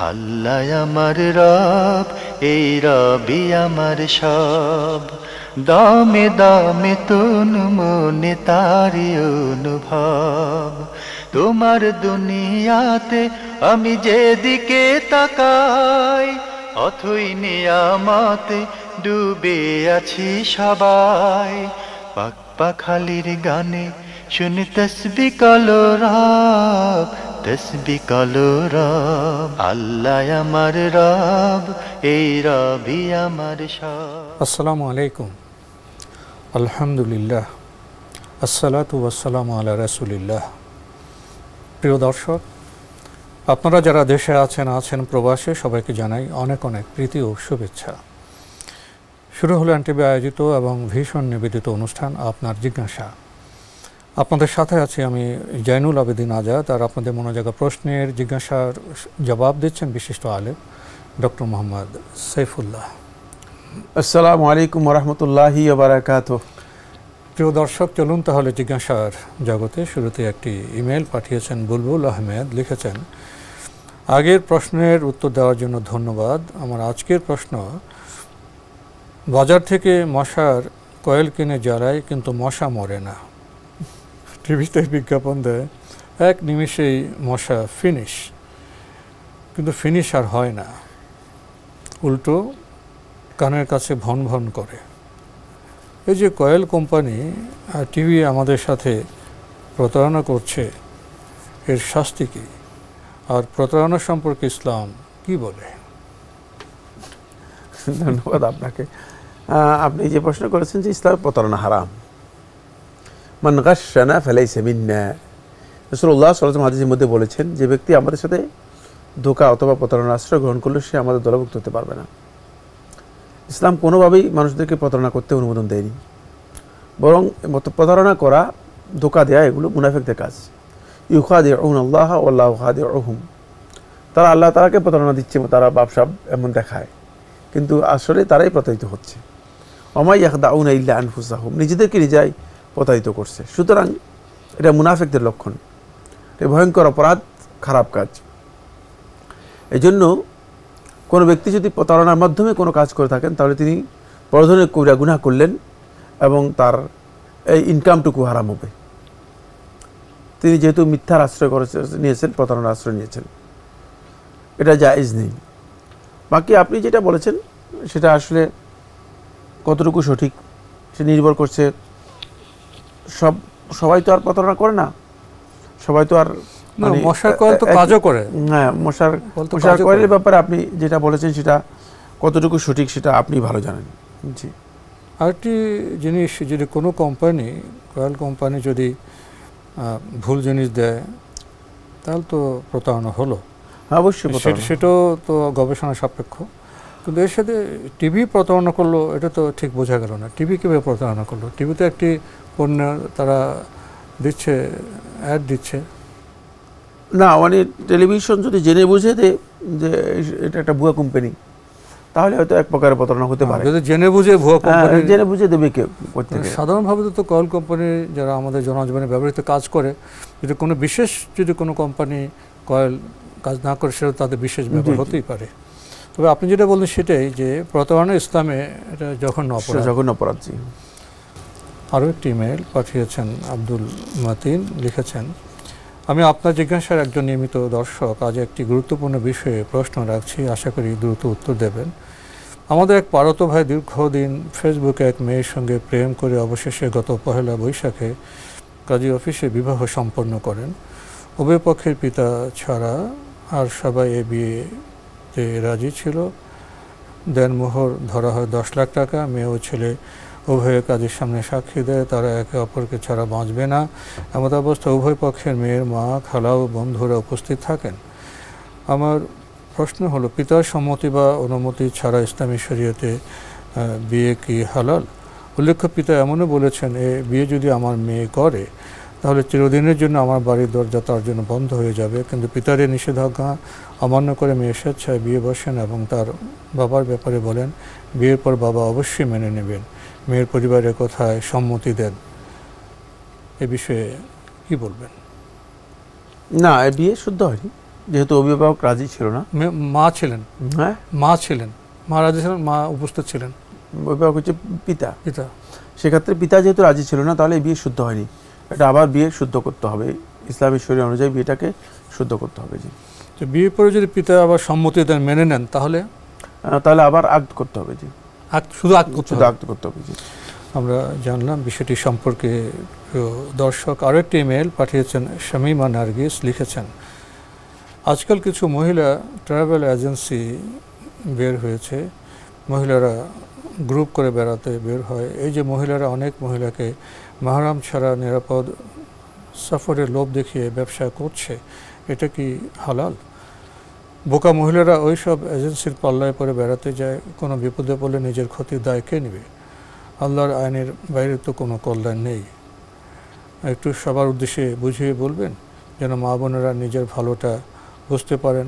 আল্লাহ আমার রব, এই রবি আমার সব, দামে দামে তন মনে তারি অনুভব। তোমার দুনিয়াতে আমি যেদিকে তাকাই, অথই নিয়ামতে ডুবে আছি সবাই। পাক পাখালির গানে শুনি তসবিহ কালো রব, তসবিহ কালো রব। আল্লাহ আমার রব, এই রবি আমার সব। আসসালামু আলাইকুম, আলহামদুলিল্লাহ, আসসালাতু ওয়াসসালামু আলা রাসূলিল্লাহ। প্রিয় দর্শক, আপনারা যারা দেশে আছেন প্রবাসে, সবাইকে জানাই অনেক অনেক প্রীতি ও শুভেচ্ছা। শুরু হলো এনটিভি আয়োজিত এবং ভীষণ নিবেদিত অনুষ্ঠান আপনার জিজ্ঞাসা। আপনাদের সাথে আছি আমি জয়নুল আবেদিন আজাদ, আর আপনাদের মনোজাগা প্রশ্নের জিজ্ঞাসার জবাব দিচ্ছেন বিশিষ্ট আলেম ডক্টর মোহাম্মদ সাইফুল্লাহ। আসসালামু আলাইকুম ওয়া রাহমাতুল্লাহি ওয়া বারাকাতুহু। প্রিয় দর্শক, চলুন তাহলে জিজ্ঞাসার জগতে। শুরুতে একটি ইমেল পাঠিয়েছেন বুলবুল আহমেদ, লিখেছেন, আগের প্রশ্নের উত্তর দেওয়ার জন্য ধন্যবাদ। আমার আজকের প্রশ্ন, বাজার থেকে মশার কয়েল কিনে জ্বালাই কিন্তু মশা মরে না। টিভিতে বিজ্ঞাপন দেয় এক নিমিষেই মশা ফিনিশ, কিন্তু ফিনিশ আর হয় না, উল্টো কানের কাছে ভন ভন করে। এই যে কয়েল কোম্পানি আর টিভি আমাদের সাথে প্রতারণা করছে, এর শাস্তি কী? আর প্রতারণা সম্পর্কে ইসলাম কি বলে? ধন্যবাদ আপনাকে। আপনি যে প্রশ্ন করেছেন যে ইসলামে প্রতারণা হারাম, মান গাশশানা ফালাইসা মিন্না। রাসূলুল্লাহ সাল্লাল্লাহু আলাইহি ওয়াসাল্লাম হাদিসের মধ্যে বলেছেন, যে ব্যক্তি আমাদের সাথে ধোঁকা অথবা প্রতারণার আশ্রয় গ্রহণ করলে সে আমাদের দলভুক্ত হতে পারবে না। ইসলাম কোনোভাবেই মানুষদেরকে প্রতারণা করতে অনুমোদন দেয়নি, বরং প্রতারণা করা, ধোঁকা দেয়া, এগুলো মুনাফিকদের কাজ। ইউখাদিউনা আল্লাহ ওয়াল্লাহু খাদিউহুম। তারা আল্লাহ তাআলাকে প্রতারণা দিচ্ছে, তারা ব্যবসা এমন দেখায়, কিন্তু আসলে তারাই প্রতারিত হচ্ছে। ওমা ইয়াখদাউনা ইল্লা আনফুসাহুম, নিজেদেরকে নিজেরাই প্রতারিত করছে। সুতরাং এটা মুনাফিকদের লক্ষণ, এটা ভয়ঙ্কর অপরাধ, খারাপ কাজ। এই জন্য কোনো ব্যক্তি যদি প্রতারণার মাধ্যমে কোনো কাজ করে থাকেন, তাহলে তিনি বড় ধরনের কবিরা গুনাহ করলেন এবং তার এই ইনকামটুকু হারাম হবে। তিনি যেহেতু মিথ্যার আশ্রয় নিয়েছেন, প্রতারণার আশ্রয় নিয়েছেন, এটা জায়েজ নেই। বাকি আপনি যেটা বলেছেন সেটা আসলে কতটুকু সঠিক সে নির্ভর করছে। সবাই তো আর প্রতারণা করে না, সবাই তো আর মশার কয়েল তো কাজও করে। হ্যাঁ, মশার কয়েলের ব্যাপারে আপনি যেটা বলেছেন সেটা কতটুকু সঠিক সেটা আপনি ভালো জানেন। জি, আরেকটি জিনিস, যদি কোনো কোম্পানি, কয়েল কোম্পানি যদি ভুল জিনিস দেয়, তাহলে তো প্রতারণা হলো। অবশ্যই সেটাও তো গবেষণা সাপেক্ষ। কিন্তু এর সাথে টিভি প্রতারণা করলো, এটা তো ঠিক বোঝা গেল না। টিভি কীভাবে প্রতারণা করলো? টিভিতে একটি পণ্য তারা দিচ্ছে, অ্যাড দিচ্ছে না, মানে টেলিভিশন যদি জেনে বুঝে দেয় যে এটা একটা ভুয়া কোম্পানি, তাহলে হয়তো এক প্রকারের প্রতারণা হতে পারে। যদি জেনে বুঝে ভুয়া কোম্পানি, জেনে বুঝে দেবে কেউ। সাধারণভাবে তো কয়েল কোম্পানি যারা আমাদের জনজীবনে ব্যবহৃত কাজ করে, যদি কোনো বিশেষ কোনো কোম্পানি কয়েল কাজ না করে, সেটা তাদের বিশেষ ব্যবহার হতেই পারে। তবে আপনি যেটা বললেন সেটাই, যে প্রতারণা ইসলামে এটা জঘন্য অপরাধ। জি। আরও একটি ইমেল পাঠিয়েছেন আব্দুল মাতিন, লিখেছেন, আমি আপনার জিজ্ঞাসার একজন নিয়মিত দর্শক। আজ একটি গুরুত্বপূর্ণ বিষয়ে প্রশ্ন রাখছি, আশা করি দ্রুত উত্তর দেবেন। আমাদের এক পাড়াতো ভাই দীর্ঘদিন ফেসবুকে এক মেয়ের সঙ্গে প্রেম করে অবশেষে গত 1 বৈশাখে কাজী অফিসে বিবাহ সম্পন্ন করেন। উভয় পক্ষের পিতা ছাড়া আর সবাই এ বিয়েতে রাজি ছিল। দেনমোহর ধরা হয় 10 লাখ টাকা। মেয়ে ও ছেলে উভয়ে কাজীর সামনে সাক্ষী দেয় তারা একে অপরকে ছাড়া বাঁচবে না। এমত অবস্থা উভয় পক্ষের মেয়ের মা, খালা ও বন্ধুরা উপস্থিত থাকেন। আমার প্রশ্ন হলো, পিতার সম্মতি বা অনুমতি ছাড়া ইসলামী শরীয়তে বিয়ে কি হালাল? উল্লেখ্য, পিতা এমনও বলেছেন, এ বিয়ে যদি আমার মেয়ে করে তাহলে চিরদিনের জন্য আমার বাড়ির দরজা তার জন্য বন্ধ হয়ে যাবে। কিন্তু পিতার এই নিষেধাজ্ঞা অমান্য করে মেয়ে স্বেচ্ছায় বিয়ে বসেন এবং তার বাবার ব্যাপারে বলেন, বিয়ের পর বাবা অবশ্যই মেনে নেবেন। মেয়ের পরিবারের কথায় সম্মতি দেন। এ বিষয়ে কি বলবেন? না, বিয়ে শুদ্ধ হয়নি, যেহেতু অভিভাবক রাজি ছিল না, মা ছিলেন, হ্যাঁ মা ছিলেন, মা রাজি ছিলেন, মা উপস্থিত ছিলেন, অভিভাবক হচ্ছে পিতা, পিতা। সেক্ষেত্রে পিতা যেহেতু রাজি ছিল না, তাহলে এই বিয়ে শুদ্ধ হয়নি, এটা আবার বিয়ে শুদ্ধ করতে হবে, ইসলামী শরীয়ত অনুযায়ী বিয়েটাকে শুদ্ধ করতে হবে। জি, তো বিয়ের পরে যদি পিতা আবার সম্মতি দেন, মেনে নেন, তাহলে তাহলে আবার আক্ত করতে হবে। জি, শুধু আক্ত করতে হবে। জি, আমরা জানলাম বিষয়টি সম্পর্কে। দর্শক আরও একটি ইমেল পাঠিয়েছেন, শামিমা নার্গিস লিখেছেন, আজকাল কিছু মহিলা ট্রাভেল এজেন্সি বের হয়েছে, মহিলারা গ্রুপ করে বেড়াতে বের হয়। এই যে মহিলারা অনেক মহিলাকে মাহরাম ছাড়া নিরাপদ সফরের লোভ দেখিয়ে ব্যবসা করছে, এটা কি হালাল? বোকা মহিলারা ওই সব এজেন্সির পাল্লায় পরে বেড়াতে যায়, কোনো বিপদে পড়লে নিজের ক্ষতির দায় কে নেবে? আল্লাহর আইনের বাইরে তো কোনো কল্যাণ নেই। একটু সবার উদ্দেশ্যে বুঝিয়ে বলবেন, যেন মা বোনেরা নিজের ভালোটা বুঝতে পারেন,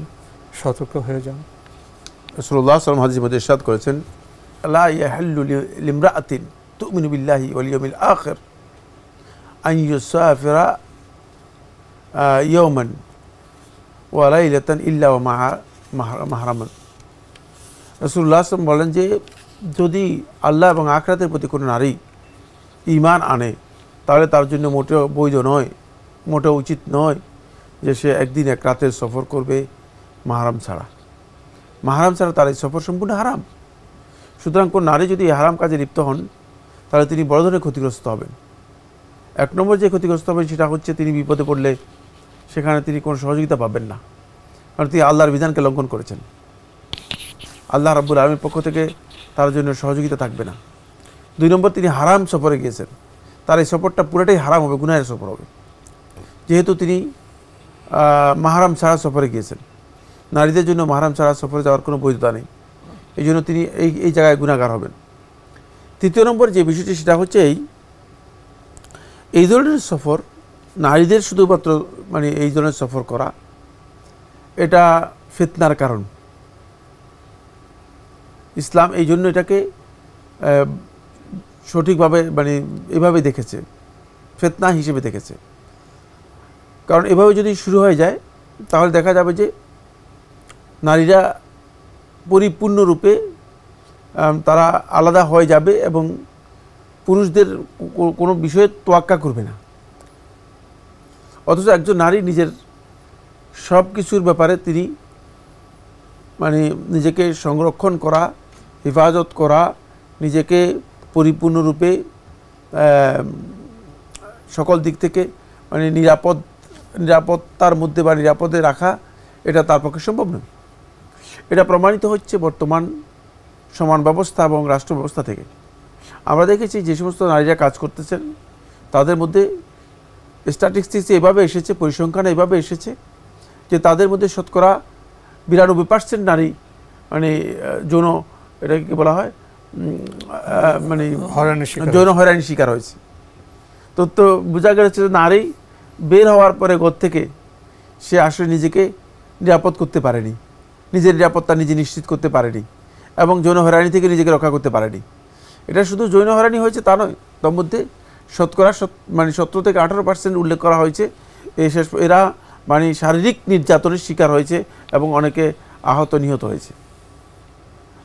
সতর্ক হয়ে যান। রাসূলুল্লাহ সাল্লাল্লাহু আলাইহি ওয়াসাল্লাম হাদিসে মধ্যে ইরশাদ করেছেন, লা ইয়াহিল্লু লিমরাআতিন তু'মিনু বিল্লাহি ওয়াল ইয়াউমিল আখির আন ইউসাফিরা ইয়াওমান ওয়া লাইলাতান ইল্লা ওয়া মাআ মাহরামান। রাসূলুল্লাহ সাল্লাল্লাহু আলাইহি ওয়াসাল্লাম বলেন যে যদি আল্লাহ এবং আখিরাতের প্রতি কোনো নারী ঈমান আনে, তাহলে তার জন্য মোটেও বৈধ নয়, মোটেও উচিত নয় যে সে একদিন এক রাতের সফর করবে মাহরাম ছাড়া। মাহরাম ছাড়া তার এই সফর সম্পূর্ণ হারাম। সুতরাং কোন নারী যদি এই হারাম কাজে লিপ্ত হন, তাহলে তিনি বড় ধরনের ক্ষতিগ্রস্ত হবেন। এক নম্বর যে ক্ষতিগ্রস্ত হবেন সেটা হচ্ছে তিনি বিপদে পড়লে সেখানে তিনি কোনো সহযোগিতা পাবেন না, কারণ তিনি আল্লাহর বিধানকে লঙ্ঘন করেছেন। আল্লাহ রাব্বুল আলামিনের পক্ষ থেকে তার জন্য সহযোগিতা থাকবে না। দুই নম্বর, তিনি হারাম সফরে গিয়েছেন, তার এই সফরটা পুরোটাই হারাম হবে, গুনাহের সফর হবে, যেহেতু তিনি মাহরাম ছাড়া সফরে গিয়েছেন। নারীদের জন্য মাহরাম ছাড়া সফরে যাওয়ার কোনো বৈধতা নেই, এই জন্য তিনি এই জায়গায় গুনাহগার হবেন। তৃতীয় নম্বর যে বিষয়টি সেটা হচ্ছে এই ধরনের সফর, নারীদের শুধুমাত্র মানে এই ধরনের সফর করা, এটা ফিতনার কারণ। ইসলাম এই জন্য এটাকে সঠিকভাবে মানে এভাবে দেখেছে, ফিতনা হিসেবে দেখেছে। কারণ এভাবে যদি শুরু হয়ে যায়, তাহলে দেখা যাবে যে নারীরা পরিপূর্ণরূপে তারা আলাদা হয়ে যাবে এবং পুরুষদের কোনো বিষয়ে তোয়াক্কা করবে না। অথচ একজন নারী নিজের সব কিছুর ব্যাপারে তিনি মানে নিজেকে সংরক্ষণ করা, হেফাজত করা, নিজেকে পরিপূর্ণরূপে সকল দিক থেকে মানে নিরাপত্তার মধ্যে বা নিরাপদে রাখা, এটা তার পক্ষে সম্ভব নয়। এটা প্রমাণিত হচ্ছে বর্তমান সমাজ ব্যবস্থা এবং রাষ্ট্র ব্যবস্থা থেকে। আমরা দেখেছি যে সমস্ত নারীরা কাজ করতেছেন, তাদের মধ্যে স্ট্যাটিস্টিক্স এভাবে এসেছে, পরিসংখ্যান এভাবে এসেছে যে তাদের মধ্যে শতকরা 92% নারী মানে যৌন, এটাকে বলা হয় মানে যৌন হয়রানির শিকার হয়েছে। তো বোঝা গেছে যে নারী বের হওয়ার পরে ঘর থেকে সে আসলে নিজেকে নিরাপদ করতে পারেনি, নিজের নিরাপত্তা নিজে নিশ্চিত করতে পারেনি এবং যৌন হয়রানি থেকে নিজেকে রক্ষা করতে পারেনি। এটা শুধু যৌন হয়রানি হয়েছে তা নয়, তার মধ্যে শতকরা মানে 17 থেকে 18% উল্লেখ করা হয়েছে এরা মানে শারীরিক নির্যাতনের শিকার হয়েছে এবং অনেকে আহত নিহত হয়েছে।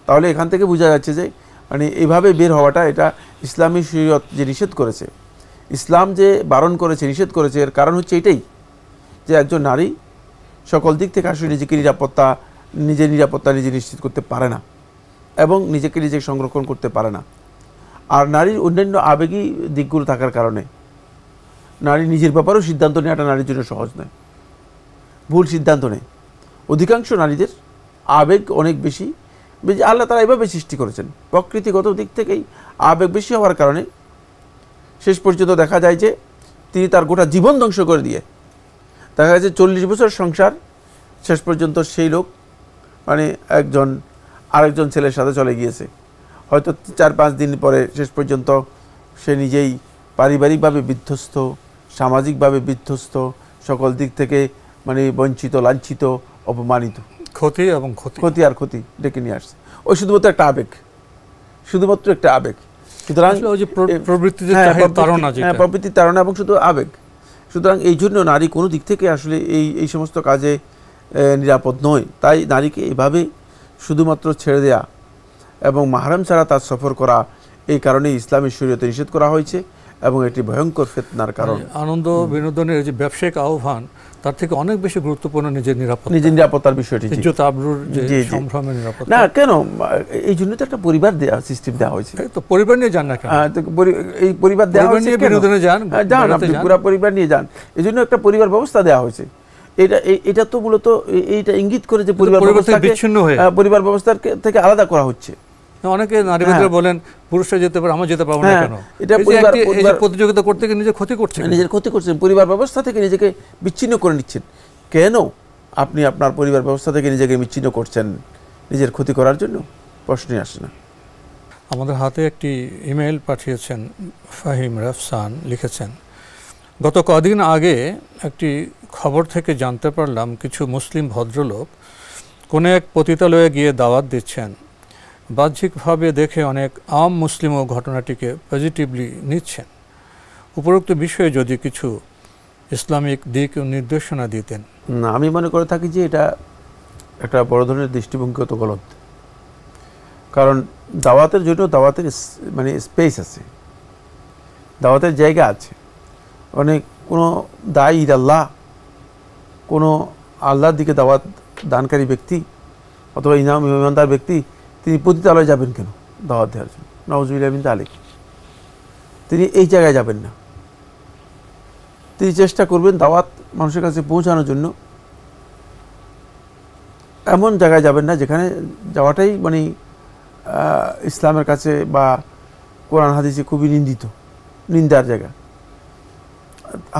তাহলে এখান থেকে বোঝা যাচ্ছে যে মানে এইভাবে বের হওয়াটা, এটা ইসলামী শরীয়ত যে নিষেধ করেছে, ইসলাম যে বারণ করেছে, নিষেধ করেছে, এর কারণ হচ্ছে এটাই যে একজন নারী সকল দিক থেকে আসলে নিজের নিরাপত্তা নিজে নিশ্চিত করতে পারে না এবং নিজেকে সংরক্ষণ করতে পারে না। আর নারীর অন্যান্য আবেগী দিকগুলো থাকার কারণে নারী নিজের ব্যাপারেও সিদ্ধান্ত নেওয়াটা নারীর জন্য সহজ নয়, ভুল সিদ্ধান্ত নেয়। অধিকাংশ নারীদের আবেগ অনেক বেশি, আল্লাহ তারা এভাবে সৃষ্টি করেছেন, প্রকৃতিগত দিক থেকেই আবেগ বেশি হওয়ার কারণে শেষ পর্যন্ত দেখা যায় যে তিনি তার গোটা জীবন ধ্বংস করে দিয়ে, দেখা যায় যে 40 বছর সংসার, শেষ পর্যন্ত সেই লোক মানে আরেকজন ছেলের সাথে চলে গিয়েছে। হয়তো 4-5 দিন পরে শেষ পর্যন্ত সে নিজেই পারিবারিকভাবে বিধ্বস্ত, সামাজিকভাবে বিধ্বস্ত, সকল দিক থেকে মানে বঞ্চিত, লাঞ্ছিত, অপমানিত, ক্ষতি আর ক্ষতি ডেকে নিয়ে আসছে। ওই শুধুমাত্র একটা আবেগ, শুধুমাত্র একটা আবেগ। সুতরাং প্রবৃত্তির তাড়না এবং শুধু আবেগ। সুতরাং এই জন্য নারী কোনো দিক থেকে আসলে এই সমস্ত কাজে নিরাপদ নয়। তাই নারীকে এভাবে শুধুমাত্র ছেড়ে দেয়া এবং মাহরাম ছাড়া তার সফর করা, এই কারণে ইসলামী শরীয়তে নিষেধ করা হয়েছে এবং এটি ভয়ঙ্কর ফিতনার কারণ। আনন্দ বিনোদনের যে ব্যবসায়িক আহ্বান, তার থেকে অনেক বেশি গুরুত্বপূর্ণ নিজের নিরাপত্তার বিষয়টি। ইজ্জত আবরুর যে সম্ভ্রমের নিরাপত্তা। না কেন, এই জন্য তো একটা পরিবার দেওয়া সিস্টেম দেওয়া হয়েছে। তো পরিবার নিয়ে যান না কেন? এই পরিবার দেওয়া হয়েছে, বিনোদনে যান, আপনি পুরো পরিবার নিয়ে যান, এই জন্য একটা পরিবার ব্যবস্থা দেওয়া হয়েছে। এটা তো মূলত এইটা ইঙ্গিত করে যে পরিবার ব্যবস্থার থেকে আলাদা করা হচ্ছে। অনেকে নারীবাদীরা বলেন পুরুষরা যেতে পারে, আমরা যেতে পারবো না কেন? এটা প্রতিযোগিতা করতে গিয়ে নিজের ক্ষতি করছেন, পরিবার ব্যবস্থা থেকে নিজেকে বিচ্ছিন্ন করে নিচ্ছেন। কেন আপনি আপনার পরিবার ব্যবস্থা থেকে নিজেকে বিচ্ছিন্ন করছেন নিজের ক্ষতি করার জন্য? প্রশ্নই আসে না। আমাদের হাতে একটি ইমেল পাঠিয়েছেন ফাহিম রাফসান, লিখেছেন, গত কদিন আগে একটি খবর থেকে জানতে পারলাম কিছু মুসলিম ভদ্রলোক কোনো এক পতিতালয়ে গিয়ে দাওয়াত দিচ্ছেন। বাহ্যিকভাবে দেখে অনেক আম মুসলিমও ঘটনাটিকে পজিটিভলি নিচ্ছেন। উপরোক্ত বিষয়ে যদি কিছু ইসলামিক দিক ও নির্দেশনা দিতেন। না, আমি মনে করে থাকি যে এটা একটা বড় ধরনের দৃষ্টিভঙ্গিগত গলত। কারণ দাওয়াতের জন্য দাওয়াতের মানে স্পেস আছে, দাওয়াতের জায়গা আছে। অনেক কোনো দায়ী আল্লাহ, কোনো আল্লাহর দিকে দাওয়াত দানকারী ব্যক্তি অথবা ইমানদার ব্যক্তি, তিনি পতিতালয়ে যাবেন কেন দাওয়াত দেওয়ার জন্য? নাউজুবিল্লাহ মিন যালিক। তিনি এই জায়গায় যাবেন না। তিনি চেষ্টা করবেন দাওয়াত মানুষের কাছে পৌঁছানোর জন্য এমন জায়গায় যাবেন না যেখানে যাওয়াটাই মানে ইসলামের কাছে বা কোরআন হাদিসে খুবই নিন্দার জায়গা।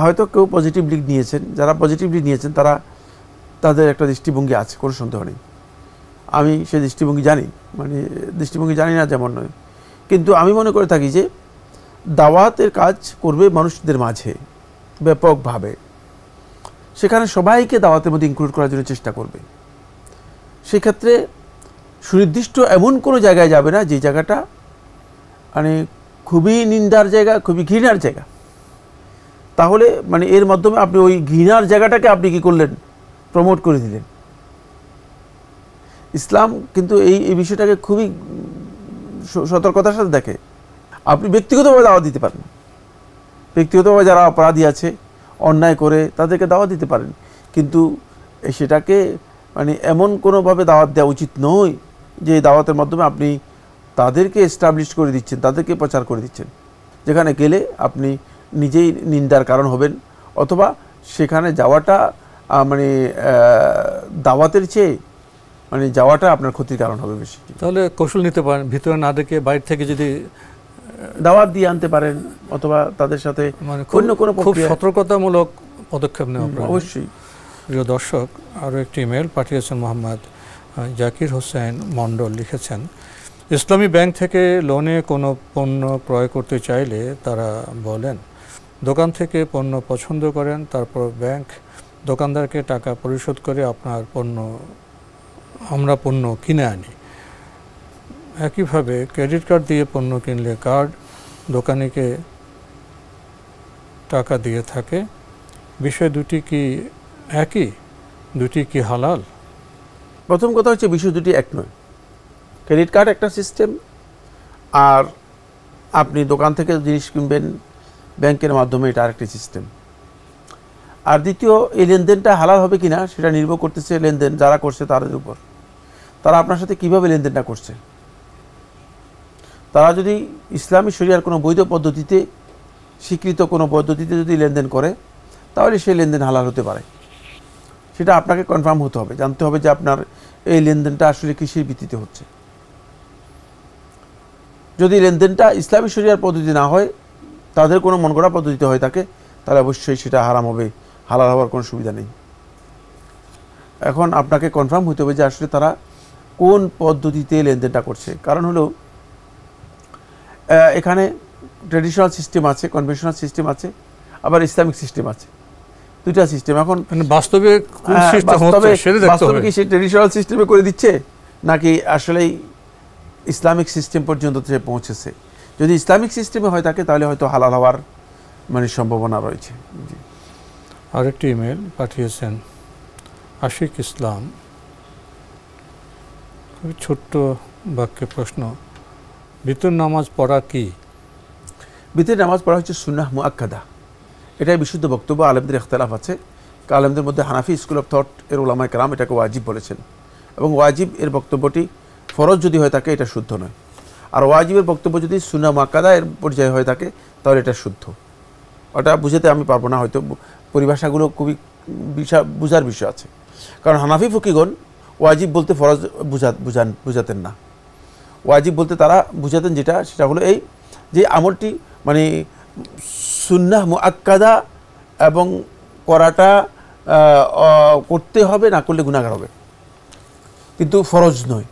হয়তো কেউ পজিটিভলি নিয়েছেন, যারা পজিটিভলি নিয়েছেন তারা তাদের একটা দৃষ্টিভঙ্গি আছে, কোনো সন্দেহ নেই। আমি সেই দৃষ্টিভঙ্গি জানি, মানে দৃষ্টিভঙ্গি জানি না যেমন নয়, কিন্তু আমি মনে করে থাকি যে দাওয়াতের কাজ করবে মানুষদের মাঝে ব্যাপকভাবে, সেখানে সবাইকে দাওয়াতের মধ্যে ইনক্লুড করার জন্য চেষ্টা করবে। সেক্ষেত্রে সুনির্দিষ্ট এমন কোনো জায়গায় যাবে না যে জায়গাটা মানে খুবই নিন্দার জায়গা, খুবই ঘৃণার জায়গা। তাহলে মানে এর মাধ্যমে আপনি ওই ঘৃণার জায়গাটাকে আপনি কি করলেন? প্রমোট করে দিলেন। ইসলাম কিন্তু এই বিষয়টাকে খুবই সতর্কতার সাথে দেখে। আপনি ব্যক্তিগতভাবে দাওয়াত দিতে পারেন, ব্যক্তিগতভাবে যারা অপরাধী আছে, অন্যায় করে, তাদেরকে দাওয়াত দিতে পারেন, কিন্তু সেটাকে মানে এমন কোনোভাবে দাওয়াত দেওয়া উচিত নয় যে দাওয়াতের মাধ্যমে আপনি তাদেরকে এস্টাবলিশ করে দিচ্ছেন, তাদেরকে প্রচার করে দিচ্ছেন, যেখানে গেলে আপনি নিজেই নিন্দার কারণ হবেন, অথবা সেখানে যাওয়াটা মানে দাওয়াতের চেয়ে মানে যাওয়াটা আপনার ক্ষতির কারণ হবে বেশি। তাহলে কৌশল নিতে পারেন, ভিতরে না ডেকে বাইরে থেকে যদি দাওয়াত দিয়ে আনতে পারেন, অথবা তাদের সাথে মানে খুব সতর্কতামূলক পদক্ষেপ নেওয়া অবশ্যই। প্রিয় দর্শক, আরও একটি ইমেল পাঠিয়েছেন মোহাম্মদ জাকির হোসেন মণ্ডল, লিখেছেন, ইসলামী ব্যাংক থেকে লোনে কোনো পণ্য ক্রয় করতে চাইলে তারা বলেন দোকান থেকে পণ্য পছন্দ করেন, তারপর ব্যাংক দোকানদারকে টাকা পরিশোধ করে আমরা পণ্য কিনে আনি। একইভাবে ক্রেডিট কার্ড দিয়ে পণ্য কিনলে কার্ড দোকানিকে টাকা দিয়ে থাকে। বিষয় দুটি কি একই? দুটি কি হালাল? প্রথম কথা হচ্ছে বিষয় দুটি এক নয়। ক্রেডিট কার্ড একটা সিস্টেম, আর আপনি দোকান থেকে জিনিস কিনবেন ব্যাংকের মাধ্যমে, এটা আরেকটি সিস্টেম। আর দ্বিতীয়, এই লেনদেনটা হালাল হবে কিনা সেটা নির্ভর করতেছে লেনদেন যারা করছে তাদের উপর। তারা আপনার সাথে কিভাবে লেনদেনটা করছে। তারা যদি ইসলামী শরিয়ার কোনো বৈধ পদ্ধতিতে, স্বীকৃত কোনো পদ্ধতিতে যদি লেনদেন করে, তাহলে সেই লেনদেন হালাল হতে পারে। সেটা আপনাকে কনফার্ম হতে হবে, জানতে হবে যে আপনার এই লেনদেনটা আসলে কিসের ভিত্তিতে হচ্ছে। যদি লেনদেনটা ইসলামী শরিয়ার পদ্ধতি না হয়, তাদের কোনো মন গড়া পদ্ধতিতে হয়ে থাকে, তাহলে অবশ্যই সেটা হারাম হবে, হালাল হওয়ার কোনো সুবিধা নেই। এখন আপনাকে কনফার্ম হতে হবে যে আসলে তারা কোন পদ্ধতিতে লেনদেনটা করছে। কারণ হলো এখানে ট্র্যাডিশনাল সিস্টেম আছে, কনভেনশনাল সিস্টেম আছে, আবার ইসলামিক সিস্টেম আছে, দুইটা সিস্টেম। এখন বাস্তবে কি সে ট্র্যাডিশনাল সিস্টেমে করে দিচ্ছে, নাকি আসলেই ইসলামিক সিস্টেম পর্যন্ত সে পৌঁছেছে? যদি ইসলামিক সিস্টেমে হয় থাকে তাহলে হয়তো হালাল হওয়ার মানে সম্ভাবনা রয়েছে। আরেকটি ইমেল পাঠিয়েছেন আশিক ইসলাম, খুবই ছোট্ট বাক্যে প্রশ্ন, বিতর নামাজ পড়া কি? বিতরের নামাজ পড়া হচ্ছে সুন্নাহ মুআক্কাদা, এটাই বিশুদ্ধ বক্তব্য। আলেমদের ইখতিলাফ আছে। আলেমদের মধ্যে হানাফি স্কুল অফ থট এর উলামায়ে কেরাম এটাকে ওয়াজিব বলেছেন, এবং ওয়াজিব এর বক্তব্যটি ফরজ যদি হয়ে থাকে এটা শুদ্ধ নয়, আর ওয়াজিবের বক্তব্য যদি সুন্নাহ মুআক্কাদা এর পর্যায়ে হয়ে থাকে তাহলে এটা শুদ্ধ। ওটা বুঝাতে আমি পারবো না, হয়তো পরিভাষাগুলো খুবই বুঝার বিষয় আছে। কারণ হানাফি ফকিগণ ওয়াজিব বলতে ফরজ বুঝাতেন না। ওয়াজিব বলতে তারা বুঝাতেন সেটা হলো এই যে আমলটি মানে সুন্নাহ মুআক্কাদা এবং করাটা করতে হবে, না করলে গুনাহগার হবে, কিন্তু ফরজ নয়।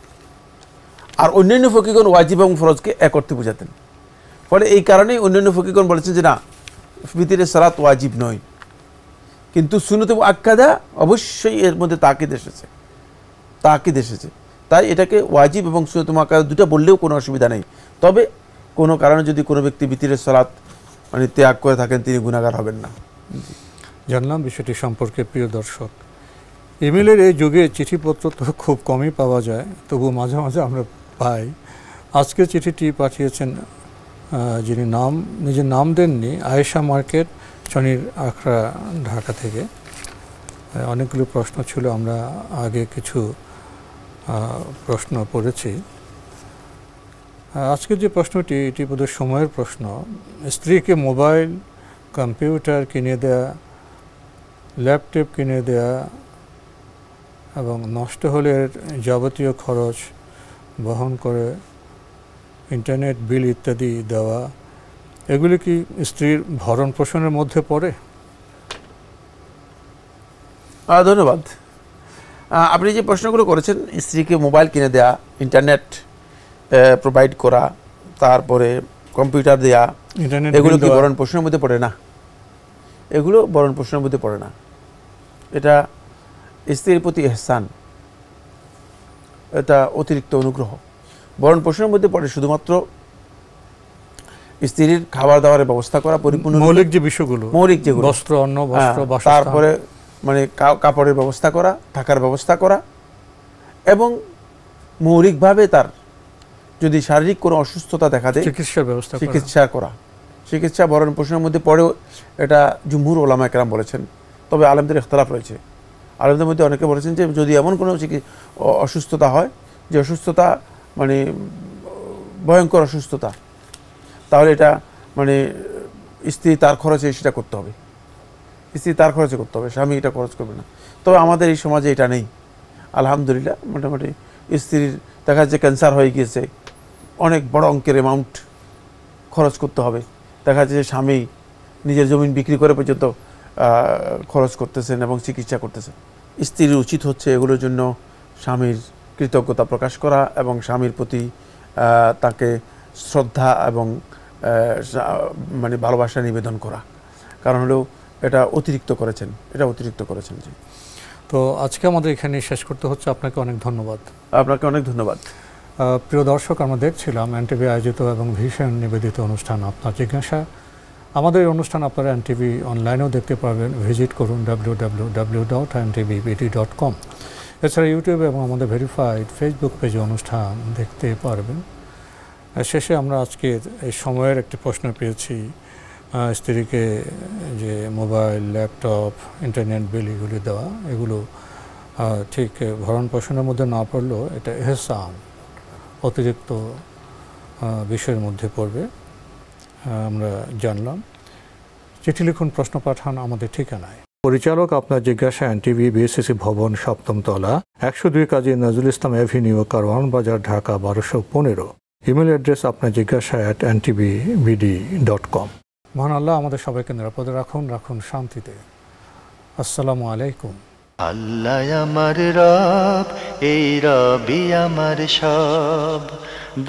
আর অন্যান্য ফকিগণ ওয়াজিব এবং ফরজকে এক অর্থে বুঝাতেন। ফলে এই কারণেই অন্যান্য ফকিগণ বলেছেন যে না, বিতরের সালাত ওয়াজিব নয়, কিন্তু সুন্নত মুআক্কাদা অবশ্যই এর মধ্যে তাকিদ এসেছে। তাই এটাকে ওয়াজিব এবং সুন্নত মুআক্কাদা দুটো বললেও কোনো অসুবিধা নেই। তবে কোনো কারণে যদি কোনো ব্যক্তি বিতরের সালাত মানে ত্যাগ করে থাকেন তিনি গুনাহগার হবেন না। জানলাম বিষয়টি সম্পর্কে। প্রিয় দর্শক, ইমেলের এই যুগে চিঠিপত্র তো খুব কমই পাওয়া যায়, তবু মাঝে মাঝে আমরা পাই। আজকে চিঠিটি পাঠিয়েছেন যিনি নিজের নাম দেননি, আয়েশা মার্কেট, শনির আখড়া, ঢাকা থেকে। অনেকগুলো প্রশ্ন ছিল, আমরা আগে কিছু প্রশ্ন পড়েছি। আজকে যে প্রশ্নটি, এটি বোধহয় সময়ের প্রশ্ন। স্ত্রীকে মোবাইল, কম্পিউটার কিনে দেয়া, ল্যাপটপ কিনে দেয়া এবং নষ্ট হলে যাবতীয় খরচ বহন করে ইন্টারনেট বিল ইত্যাদি দেওয়া, এগুলি কি স্ত্রীর ভরণ পোষণের মধ্যে পড়ে? ধন্যবাদ। আপনি যে প্রশ্নগুলো করেছেন, স্ত্রীকে মোবাইল কিনে দেয়া, ইন্টারনেট প্রোভাইড করা, তারপরে কম্পিউটার দেয়া, এগুলো কি ভরণ পোষণের মধ্যে পড়ে না? এগুলো ভরণ পোষণের মধ্যে পড়ে না। এটা স্ত্রীর প্রতি ইহসান, এটা অতিরিক্ত অনুগ্রহ। ভরণ পোষণের মধ্যে পড়ে শুধুমাত্র স্ত্রীর খাবার দাবারের ব্যবস্থা করা, পরিপূর্ণ মৌলিক যে বিষয়গুলো, বস্ত্র, অন্ন, বস্ত্র, তারপরে মানে কাপড়ের ব্যবস্থা করা, থাকার ব্যবস্থা করা, এবং মৌলিকভাবে তার যদি শারীরিক কোনো অসুস্থতা দেখা দেয় চিকিৎসা করা। চিকিৎসা ভরণ পোষণের মধ্যে পড়েও, এটা জুমহুর উলামায়ে কেরাম বলেছেন। তবে আলেমদের ইখতিলাফ রয়েছে। আলেমদের মধ্যে অনেকে বলেছেন যে যদি এমন কোনো অসুস্থতা হয় যে অসুস্থতা মানে ভয়ঙ্কর অসুস্থতা, তাহলে এটা মানে স্ত্রী তার খরচে সেটা করতে হবে, স্বামী এটা খরচ করবে না। তবে আমাদের এই সমাজে এটা নেই, আলহামদুলিল্লাহ। মোটামুটি স্ত্রীর দেখা যাচ্ছে ক্যান্সার হয়ে গিয়েছে, অনেক বড় অঙ্কের অ্যামাউন্ট খরচ করতে হবে। দেখা যাচ্ছে যে স্বামী নিজের জমি বিক্রি করে পর্যন্ত খরচ করতেছেন এবং চিকিৎসা করতেছেন। স্ত্রীর উচিত হচ্ছে এগুলোর জন্য স্বামীর কৃতজ্ঞতা প্রকাশ করা এবং স্বামীর প্রতি তাকে শ্রদ্ধা এবং মানে ভালোবাসা নিবেদন করা। কারণ হলো এটা অতিরিক্ত করেছেন জি। তো আজকে আমাদের এখানে শেষ করতে হচ্ছে। আপনাকে অনেক ধন্যবাদ। আপনাকে অনেক ধন্যবাদ। প্রিয় দর্শক, আমরা দেখছিলাম এনটিভি আয়োজিত এবং ভিশন নিবেদিত অনুষ্ঠান আপনার জিজ্ঞাসা। আমাদের এই অনুষ্ঠান আপনারা এনটিভি অনলাইনেও দেখতে পারবেন। ভিজিট করুন www.ntvbd.com। এছাড়া ইউটিউবে এবং আমাদের ভেরিফাইড ফেসবুক পেজে অনুষ্ঠান দেখতে পারবেন। শেষে আমরা আজকের এই সময়ের একটি প্রশ্ন পেয়েছি, স্ত্রীকে যে মোবাইল, ল্যাপটপ, ইন্টারনেট বিল এগুলি দেওয়া, এগুলো ঠিক ভরণ পোষণের মধ্যে না পড়লেও এটা ইহসান, অতিরিক্ত বিষয়ের মধ্যে পড়বে, আমরা জানলাম। চিঠি লিখুন, প্রশ্ন পাঠান আমাদের ঠিকানায়। পরিচালক আপনার জিজ্ঞাসা, এনটিভি, বিএসসিসি ভবন, ৭ম তলা, ১০২ কাজী নজরুল ইসলাম অ্যাভিনিউ, কারওয়ান বাজার, ঢাকা ১২১৫। ইমেল অ্যাড্রেস আপনার জিজ্ঞাসা @ntvbd.com। মহান আল্লাহ আমাদের সবাইকে নিরাপদে রাখুন শান্তিতে। আসসালামু আলাইকুম। আল্লাহ আমার রব, এই রবি আমার সব,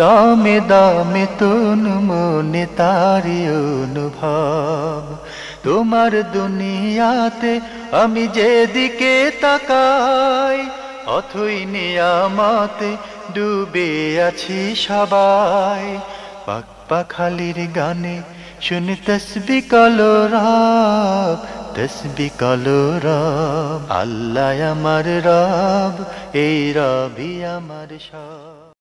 দামে দামে তুন মনে তারি অনুভব। তোমার দুনিয়াতে আমি যেদিকে তাকাই, অথই নিয়ামতে ডুবে আছি সবাই। পাক পাখালির গানে শুনি তসবিহ কলরব, তসবি কলরব, আল্লাহ আমার রব, এই রবি আমার সব।